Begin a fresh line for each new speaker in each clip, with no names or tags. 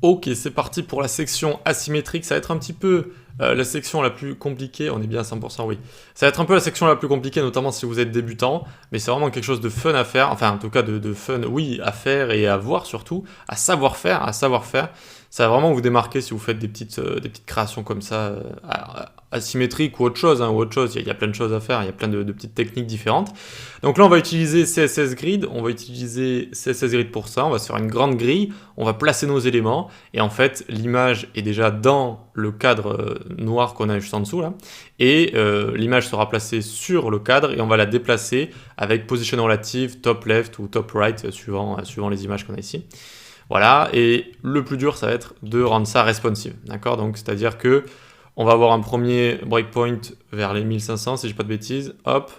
Ok, c'est parti pour la section asymétrique. Ça va être un petit peu la section la plus compliquée. On est bien à 100%, oui. Ça va être un peu la section la plus compliquée, notamment si vous êtes débutant. Mais c'est vraiment quelque chose de fun à faire. Enfin, en tout cas, de fun, oui, à faire et à voir surtout. À savoir faire, à savoir faire. Ça va vraiment vous démarquer si vous faites des petites créations comme ça, asymétriques ou autre chose. Hein, ou autre chose. Il y a plein de choses à faire. Il y a plein de petites techniques différentes. Donc là, on va utiliser CSS Grid. On va utiliser CSS Grid pour ça. On va se faire une grande grille. On va placer nos éléments. Et en fait, l'image est déjà dans le cadre noir qu'on a juste en dessous là. Et l'image sera placée sur le cadre et on va la déplacer avec position relative, top left ou top right, suivant les images qu'on a ici. Voilà, et le plus dur, ça va être de rendre ça responsive. D'accord? Donc, c'est-à-dire que on va avoir un premier breakpoint vers les 1500, si je dis pas de bêtises. Hop.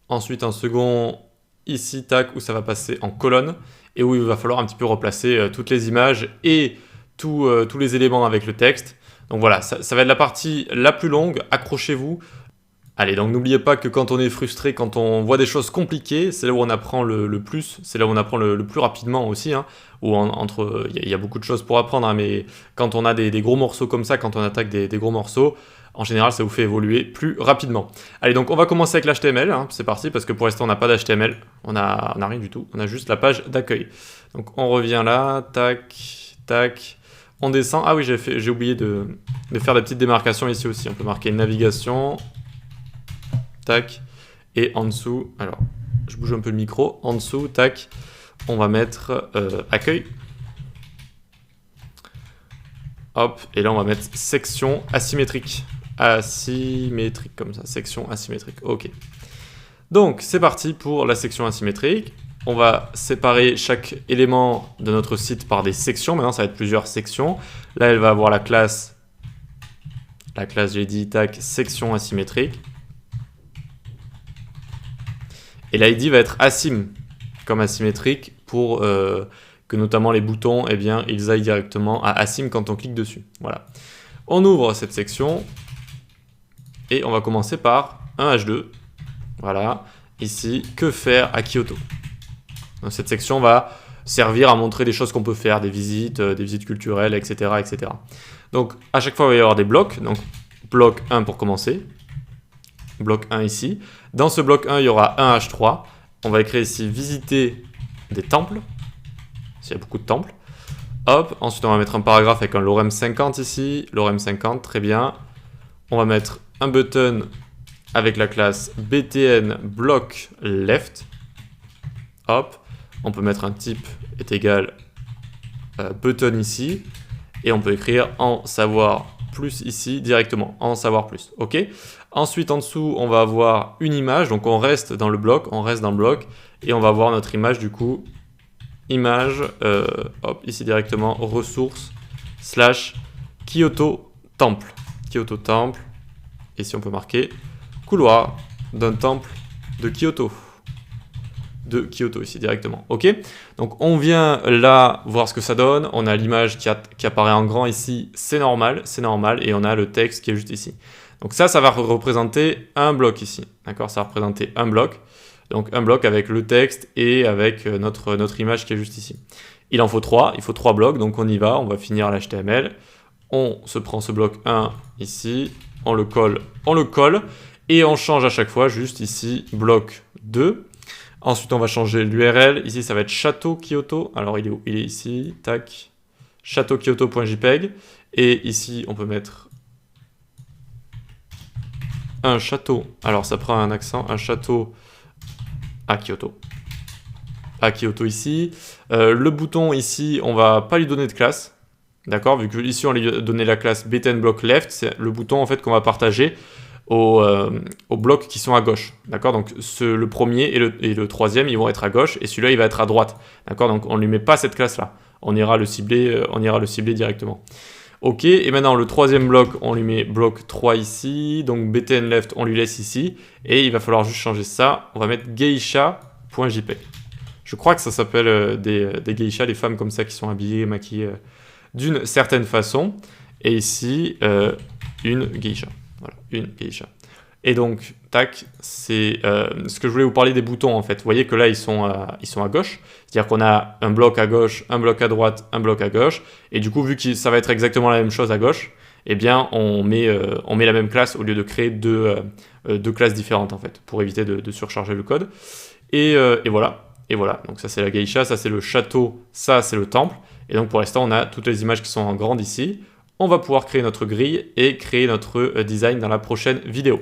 Ensuite, un second ici, tac, où ça va passer en colonne et où il va falloir un petit peu replacer toutes les images et tous les éléments avec le texte. Donc voilà, ça va être la partie la plus longue, accrochez-vous. Allez, donc n'oubliez pas que quand on est frustré, quand on voit des choses compliquées, c'est là où on apprend le plus, c'est là où on apprend le plus rapidement aussi, hein, il y a beaucoup de choses pour apprendre, hein, mais quand on a des gros morceaux comme ça, quand on attaque des gros morceaux, en général, ça vous fait évoluer plus rapidement. Allez, donc on va commencer avec l'HTML, hein, c'est parti, parce que pour l'instant, on n'a pas d'HTML, on a rien du tout, on a juste la page d'accueil. Donc on revient là, tac, tac, on descend. Ah oui, j'ai oublié de faire des petites démarcations ici aussi, on peut marquer navigation, tac, et en dessous, alors, je bouge un peu le micro, en dessous, tac, on va mettre accueil. Hop, et là on va mettre section asymétrique. Asymétrique comme ça, section asymétrique, ok. Donc c'est parti pour la section asymétrique. On va séparer chaque élément de notre site par des sections. Maintenant ça va être plusieurs sections. Là elle va avoir la classe j'ai dit, tac, section asymétrique. Et l'ID va être asym, comme asymétrique, pour que notamment les boutons, eh bien, ils aillent directement à asym quand on clique dessus. Voilà. On ouvre cette section et on va commencer par un H2. Voilà. Ici, que faire à Kyoto? Donc, cette section va servir à montrer des choses qu'on peut faire, des visites culturelles, etc., etc. Donc, à chaque fois, il va y avoir des blocs. Donc, bloc 1 pour commencer. Bloc 1 ici. Dans ce bloc 1, il y aura un H3. On va écrire ici visiter des temples. S'il y a beaucoup de temples. Hop, ensuite on va mettre un paragraphe avec un lorem 50 ici. Lorem 50, très bien. On va mettre un button avec la classe btn block left. Hop, on peut mettre un type est égal button ici. Et on peut écrire en savoir plus ici directement, en savoir plus, ok. Ensuite, en dessous, on va avoir une image, donc on reste dans le bloc, et on va avoir notre image du coup, image, hop, ici directement, ressources, / Kyoto temple, et si on peut marquer couloir d'un temple de Kyoto. Ici directement, ok. Donc on vient là voir ce que ça donne, on a l'image qui apparaît en grand ici, c'est normal, et on a le texte qui est juste ici. Donc ça va représenter un bloc ici, d'accord, ça va représenter un bloc, donc un bloc avec le texte et avec notre image qui est juste ici. Il faut 3 blocs, donc on y va, on va finir l'HTML, on se prend ce bloc 1 ici, on le colle, et on change à chaque fois juste ici, bloc 2. Ensuite, on va changer l'URL. Ici, ça va être Château Kyoto. Alors, il est où? Il est ici. Tac. châteaukyoto.jpg. Et ici, on peut mettre un château. Alors, ça prend un accent. Un château à Kyoto. À Kyoto ici. Le bouton ici, on va pas lui donner de classe. D'accord? Vu que ici, on lui a donné la classe btn block left. C'est le bouton en fait qu'on va partager aux blocs qui sont à gauche, d'accord. Donc le premier et le troisième, ils vont être à gauche, et celui-là, il va être à droite, d'accord. Donc on lui met pas cette classe-là, on ira le cibler directement. Ok, et maintenant le troisième bloc, on lui met bloc 3 ici, donc btn left, on lui laisse ici, et il va falloir juste changer ça, on va mettre geisha.jpg. Je crois que ça s'appelle des geishas, des femmes comme ça qui sont habillées, maquillées d'une certaine façon, et ici, une geisha. Voilà, une geisha. Et donc, tac, c'est ce que je voulais vous parler des boutons en fait. Vous voyez que là, ils sont à gauche. C'est-à-dire qu'on a un bloc à gauche, un bloc à droite, un bloc à gauche. Et du coup, vu que ça va être exactement la même chose à gauche, eh bien, on met la même classe au lieu de créer deux classes différentes en fait, pour éviter de surcharger le code. Et voilà. Et voilà. Donc ça, c'est la geisha, ça, c'est le château, ça, c'est le temple. Et donc pour l'instant, on a toutes les images qui sont en grande ici. On va pouvoir créer notre grille et créer notre design dans la prochaine vidéo.